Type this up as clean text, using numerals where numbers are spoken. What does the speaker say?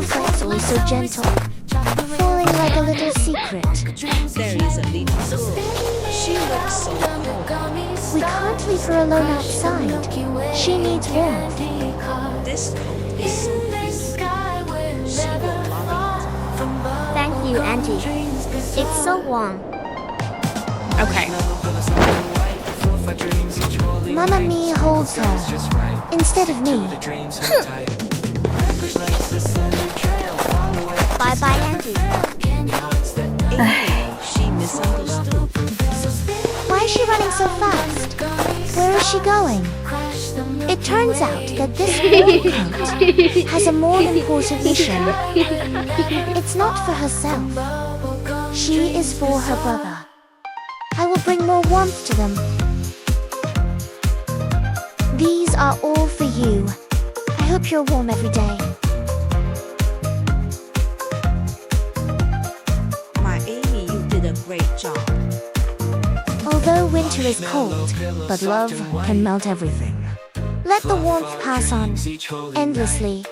snowflakes always so gentle, falling like a little secret. There is a little girl. She looks so cold. We can't leave her alone outside. She needs warmth. This coat is so beautiful. She will love it. Thank you, Auntie. It's so warm. Okay. Mamma Mia holds her instead of me. Bye-bye, Auntie. She misunderstood. Why is she running so fast? Where is she going? It turns out that this warm coat has a more important mission. It's not for herself. She is for her brother. I will bring more warmth to them. These are all for you. I hope you're warm every day. My Amy, you did a great job. Although winter is cold, but love can melt everything. Let the warmth pass on endlessly.